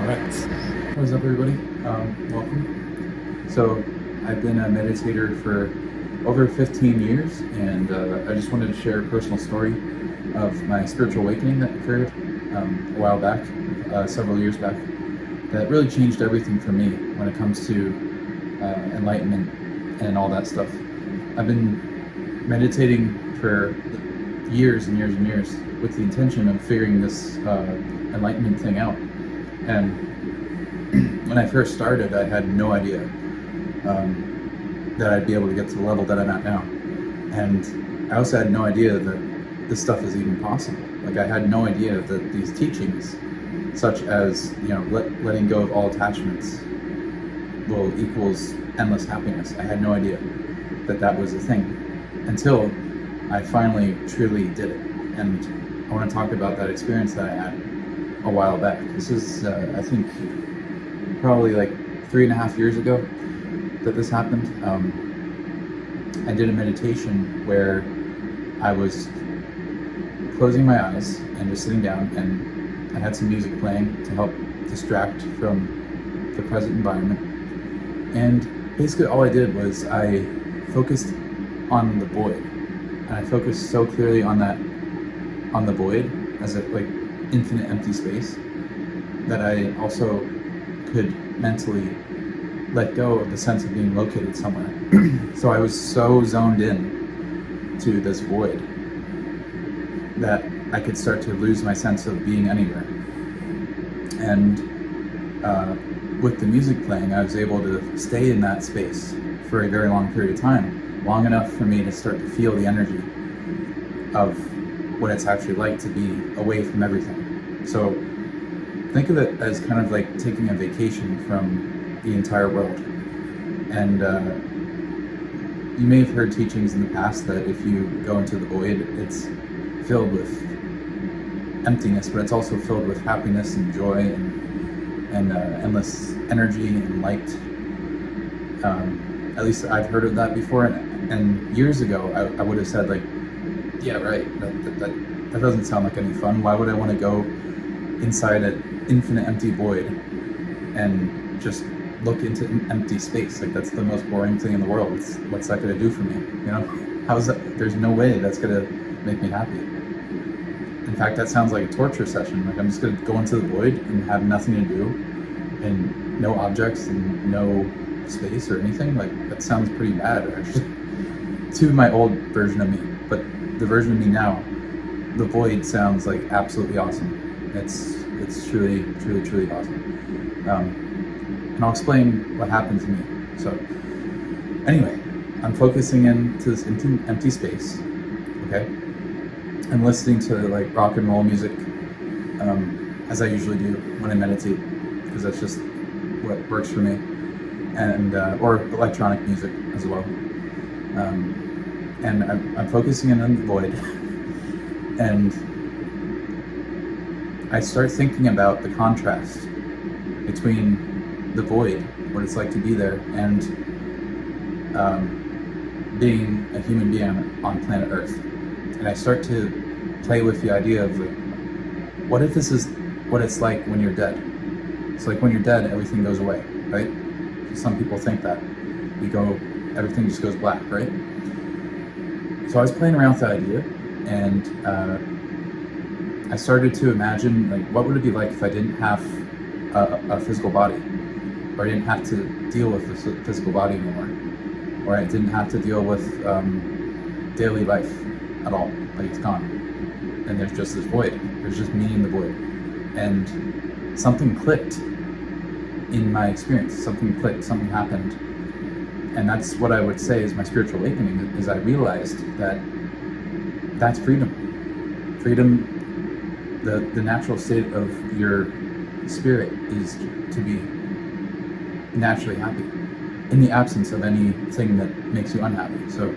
Alright, what's up everybody? Welcome. So I've been a meditator for over 15 years, and I just wanted to share a personal story of my spiritual awakening that occurred a while back, several years back, that really changed everything for me when it comes to enlightenment and all that stuff. I've been meditating for years and years and years with the intention of figuring this enlightenment thing out. And when I first started, I had no idea that I'd be able to get to the level that I'm at now. And I also had no idea that this stuff is even possible. Like, I had no idea that these teachings, such as, letting go of all attachments equals endless happiness. I had no idea that that was a thing until I finally truly did it. And I want to talk about that experience that I had a while back. This is, I think, probably like 3.5 years ago that this happened. I did a meditation where I was closing my eyes and just sitting down, and I had some music playing to help distract from the present environment. And basically all I did was I focused on the void. And I focused so clearly on the void as a infinite empty space, that I also could mentally let go of the sense of being located somewhere. So I was so zoned in to this void that I could start to lose my sense of being anywhere. And with the music playing, I was able to stay in that space for a very long period of time, long enough for me to start to feel the energy of what it's actually like to be away from everything. So think of it as kind of like taking a vacation from the entire world. And you may have heard teachings in the past that if you go into the void, it's filled with emptiness, but it's also filled with happiness and joy and endless energy and light. At least I've heard of that before. And years ago, I would have said, yeah, right, that doesn't sound like any fun. Why would I want to go inside an infinite empty void and just look into an empty space? That's the most boring thing in the world. What's that going to do for me? How's that? There's no way that's going to make me happy. In fact, that sounds like a torture session. I'm just going to go into the void and have nothing to do, and no objects and no space or anything. That sounds pretty bad, actually, to my old version of me. But the version of me now, the void sounds like absolutely awesome. It's truly, truly, truly awesome. And I'll explain what happened to me. So anyway, I'm focusing into this empty space, okay? I'm listening to rock and roll music, as I usually do when I meditate, because that's just what works for me, and or electronic music as well. And I'm focusing in on the void, and I start thinking about the contrast between the void, what it's like to be there, and being a human being on planet Earth. And I start to play with the idea of what if this is what it's like when you're dead? It's like when you're dead, everything goes away, right? Some people think that everything just goes black, right? So I was playing around with that idea, and I started to imagine, what would it be like if I didn't have a physical body, or I didn't have to deal with this physical body anymore, or I didn't have to deal with daily life at all. It's gone, and there's just this void. There's just me in the void, and something clicked in my experience. Something clicked. Something happened. And that's what I would say is my spiritual awakening, is I realized that that's freedom. Freedom, the natural state of your spirit is to be naturally happy, in the absence of anything that makes you unhappy. So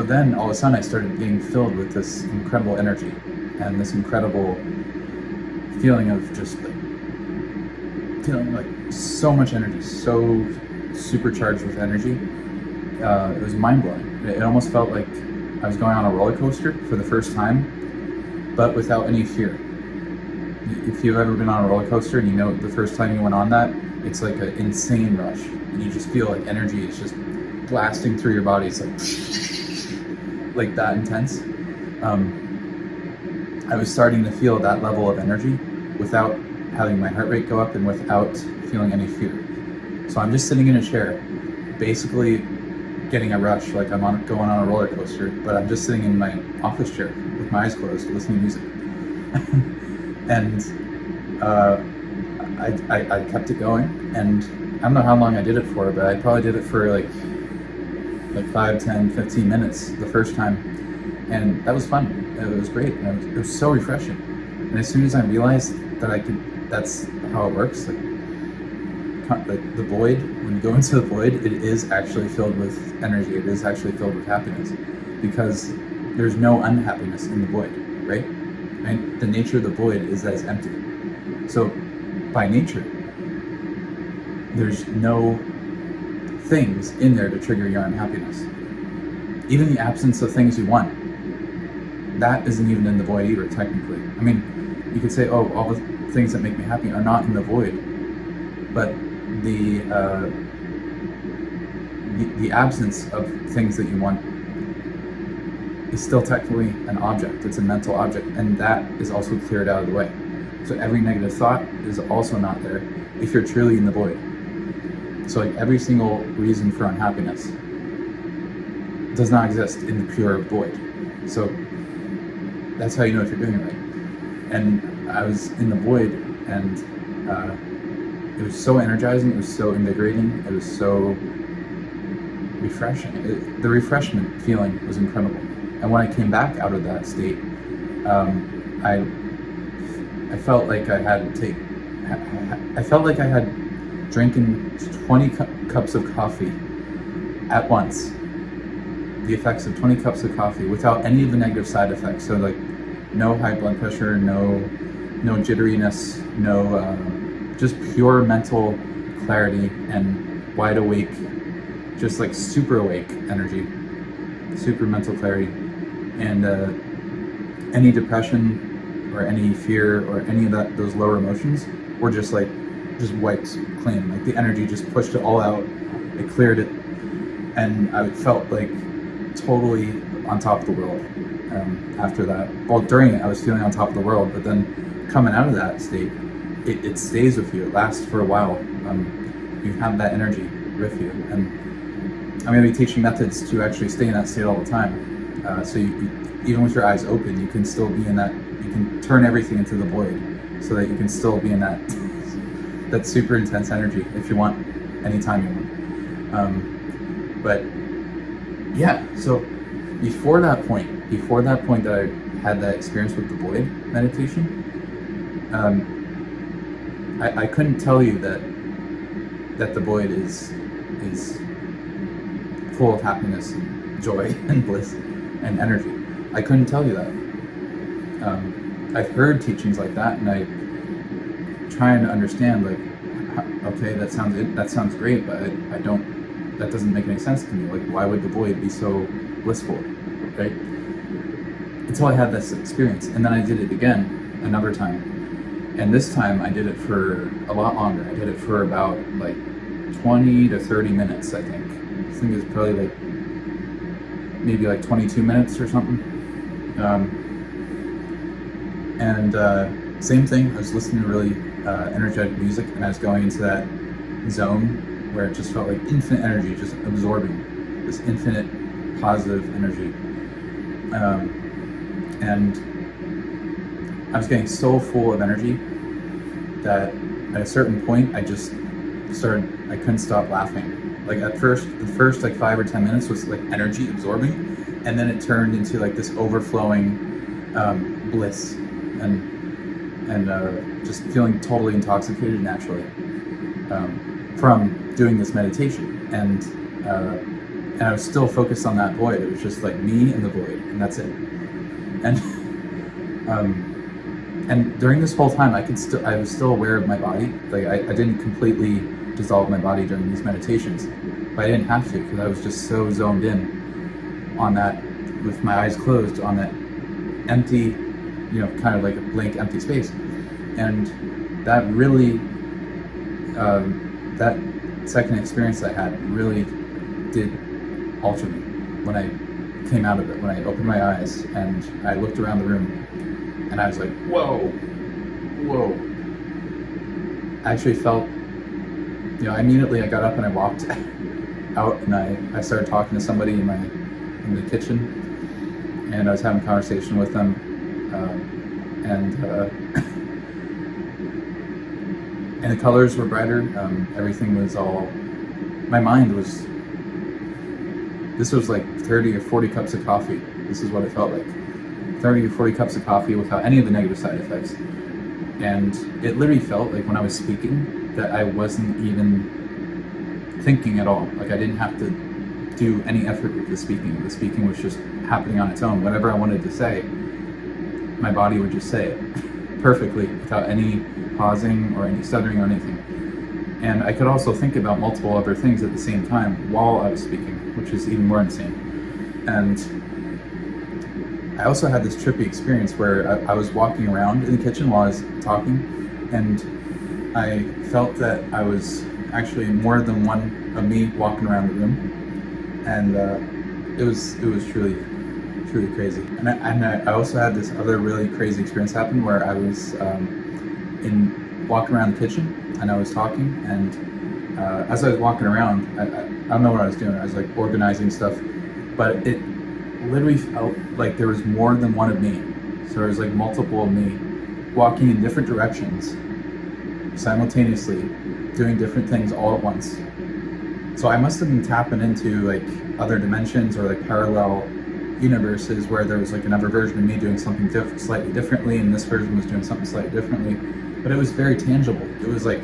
then all of a sudden I started being filled with this incredible energy and this incredible feeling of just feeling so much energy, so supercharged with energy. It was mind-blowing. It almost felt like I was going on a roller coaster for the first time, but without any fear. if you've ever been on a roller coaster and you know the first time you went on that, it's like an insane rush, and you just feel like energy is just blasting through your body. It's like that intense. I was starting to feel that level of energy without having my heart rate go up and without feeling any fear. So I'm just sitting in a chair, basically getting a rush, like I'm going on a roller coaster, but I'm just sitting in my office chair with my eyes closed, listening to music. And I kept it going, and I don't know how long I did it for, but I probably did it for like 5, 10, 15 minutes the first time, and that was fun. It was great. And it was so refreshing. And as soon as I realized that that's how it works. Like the void, when you go into the void, it is actually filled with energy. It is actually filled with happiness, because there's no unhappiness in the void, right? And the nature of the void is that it's empty. So by nature, there's no things in there to trigger your unhappiness. Even the absence of things you want, that isn't even in the void either, technically. I mean, you could say, oh, all the things that make me happy are not in the void, but the absence of things that you want is still technically an object. It's a mental object, and that is also cleared out of the way. So every negative thought is also not there if you're truly in the void. So like every single reason for unhappiness does not exist in the pure void. So that's how you know if you're doing it right. And I was in the void, and it was so energizing, it was so invigorating, it was so refreshing. The refreshment feeling was incredible. And when I came back out of that state, I felt like I had drinking 20 cups of coffee at once. The effects of 20 cups of coffee without any of the negative side effects. So like no high blood pressure, no jitteriness, no just pure mental clarity and wide awake, just like super awake energy, super mental clarity. And any depression or any fear or any of those lower emotions were just wiped clean. Like the energy just pushed it all out, it cleared it, and I felt like totally on top of the world after that. Well, during it I was feeling on top of the world, but then coming out of that state, it stays with you. It lasts for a while. You have that energy with you, and I'm going to be teaching methods to actually stay in that state all the time. So you, even with your eyes open, you can still be in that. You can turn everything into the void, so that you can still be in that super intense energy if you want, anytime you want. But yeah, so before that point that I had that experience with the void meditation, I couldn't tell you that the void is full of happiness and joy and bliss and energy. I couldn't tell you that. I've heard teachings like that, and I try and understand, like, okay, that sounds great, but I don't. That doesn't make any sense to me. Like, why would the void be so blissful, right? Until I had this experience, and then I did it again another time, and this time I did it for a lot longer. I did it for about like 20 to 30 minutes, I think. I think it was probably like maybe like 22 minutes or something. Same thing, I was listening to really energetic music, and I was going into that zone where it just felt like infinite energy, just absorbing this infinite positive energy. And I was getting so full of energy that at a certain point I couldn't stop laughing. Like the first like 5 or 10 minutes was like energy absorbing, and then it turned into like this overflowing bliss and just feeling totally intoxicated naturally from doing this meditation. And I was still focused on that void. It was just like me and the void, and that's it. And during this whole time, I was still aware of my body. Like I didn't completely dissolve my body during these meditations, but I didn't have to, because I was just so zoned in on that, with my eyes closed, on that empty, kind of like a blank empty space. And that really, that second experience I had really did alter me when I came out of it, when I opened my eyes and I looked around the room and I was like, whoa. I actually felt, immediately I got up and I walked out and I started talking to somebody in the kitchen, and I was having a conversation with them, and the colors were brighter. Everything was my mind was, this was like 30 or 40 cups of coffee. This is what it felt like. 30 or 40 cups of coffee without any of the negative side effects. And it literally felt like when I was speaking that I wasn't even thinking at all. Like I didn't have to do any effort with the speaking. The speaking was just happening on its own. Whatever I wanted to say, my body would just say it perfectly without any pausing or any stuttering or anything. And I could also think about multiple other things at the same time while I was speaking, which is even more insane. And I also had this trippy experience where I was walking around in the kitchen while I was talking, and I felt that I was actually more than one of me walking around the room, and it was truly crazy. And I also had this other really crazy experience happen where I was walking around the kitchen and I was talking, and as I was walking around, I don't know what I was doing. I was like organizing stuff, but it literally felt like there was more than one of me. So there was like multiple of me walking in different directions simultaneously, doing different things all at once. So I must have been tapping into like other dimensions or like parallel universes where there was like another version of me doing something slightly differently, and this version was doing something slightly differently, but it was very tangible. It was like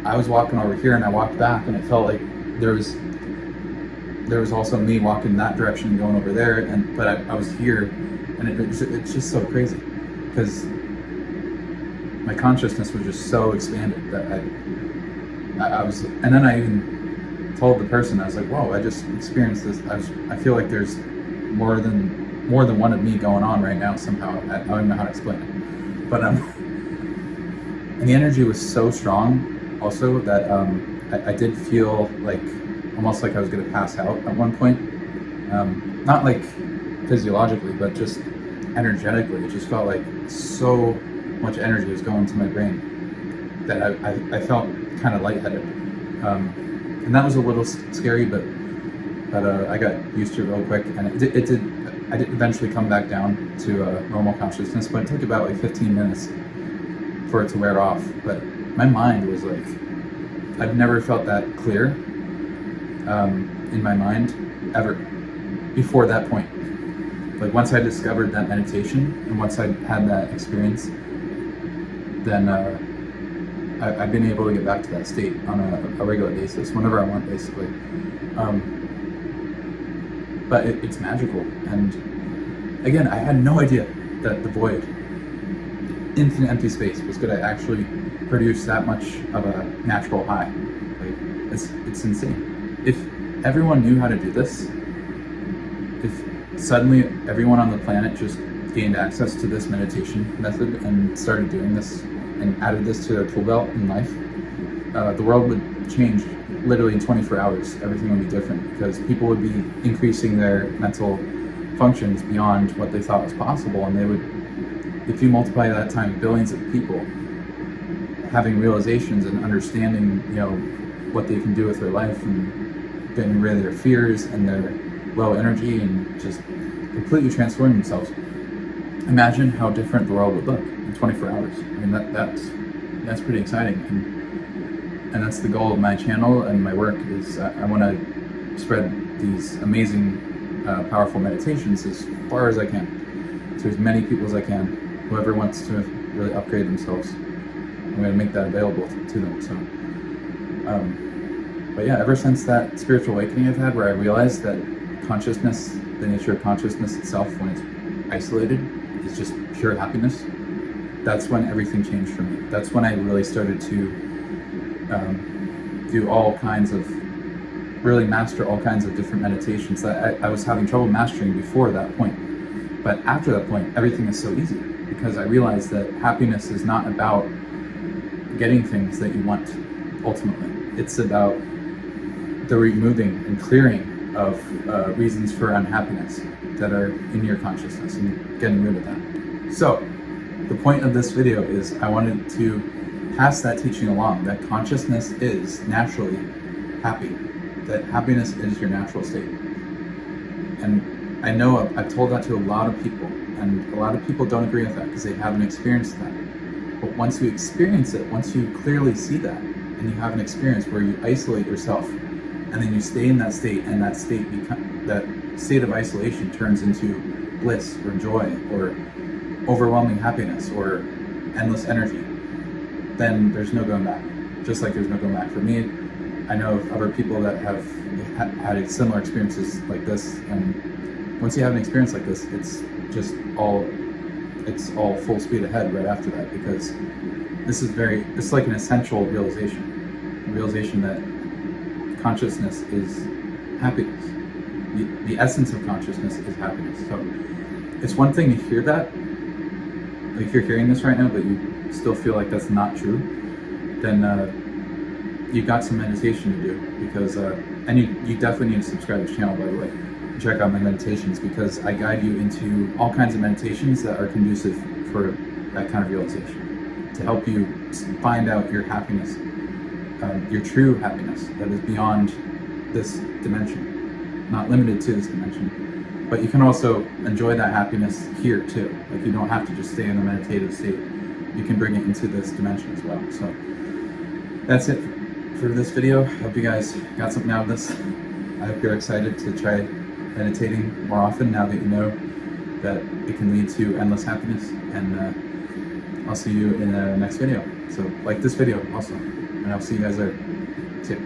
I was walking over here and I walked back, and it felt like there was also me walking in that direction and going over there, but I was here, and it's just so crazy because my consciousness was just so expanded that I was, and then I even told the person, I was like, whoa, I just experienced this. I feel like there's more than one of me going on right now somehow. I don't even know how to explain it, but and the energy was so strong also that I did feel like almost like I was going to pass out at one point. Not like physiologically, but just energetically. It just felt like so much energy was going to my brain that I felt kind of lightheaded. And that was a little scary, but I got used to it real quick. And I did eventually come back down to normal consciousness, but it took about like 15 minutes for it to wear off. But my mind was like, I've never felt that clear in my mind ever before that point. Like once I discovered that meditation and once I had that experience, then I've been able to get back to that state on a regular basis, whenever I want, basically. But it's magical. And again, I had no idea that the void, infinite empty space, was going to actually produce that much of a natural high. Like it's insane. If everyone knew how to do this, if suddenly everyone on the planet just gained access to this meditation method and started doing this and added this to their tool belt in life, the world would change literally in 24 hours. Everything would be different because people would be increasing their mental functions beyond what they thought was possible, and they would, if you multiply that times billions of people having realizations and understanding, what they can do with their life and getting rid of their fears and their low energy and just completely transforming themselves. Imagine how different the world would look in 24 hours. I mean, that's pretty exciting, and that's the goal of my channel and my work. Is I want to spread these amazing, powerful meditations as far as I can, to as many people as I can. Whoever wants to really upgrade themselves, I'm going to make that available to them. So, but yeah, ever since that spiritual awakening I've had, where I realized that consciousness, the nature of consciousness itself, when it's isolated, is just pure happiness. That's when everything changed for me. That's when I really started to do all kinds of, really master all kinds of different meditations that I was having trouble mastering before that point. But after that point, everything is so easy. because I realized that happiness is not about getting things that you want ultimately. It's about the removing and clearing of reasons for unhappiness that are in your consciousness and getting rid of that. So the point of this video is I wanted to pass that teaching along, that consciousness is naturally happy, that happiness is your natural state. And I know I've told that to a lot of people, and a lot of people don't agree with that because they haven't experienced that. But once you experience it, once you clearly see that, and you have an experience where you isolate yourself, and then you stay in that state, and that state of isolation turns into bliss or joy or overwhelming happiness or endless energy, then there's no going back. Just like there's no going back for me. I know of other people that have had similar experiences like this, and once you have an experience like this, it's all full speed ahead right after that, because it's like an essential realization that consciousness is happiness. The essence of consciousness is happiness. So it's one thing to hear that, like you're hearing this right now, but you still feel like that's not true, then you've got some meditation to do, because and you definitely need to subscribe to this channel, by the way. Check out my meditations, because I guide you into all kinds of meditations that are conducive for that kind of realization, to help you find out your happiness, your true happiness that is beyond this dimension, not limited to this dimension. But you can also enjoy that happiness here too. Like, you don't have to just stay in a meditative state. You can bring it into this dimension as well. So that's it for this video. Hope you guys got something out of this. I hope you're excited to try meditating more often now that you know that it can lead to endless happiness. And I'll see you in the next video. So like this video also, and I'll see you guys there. See ya.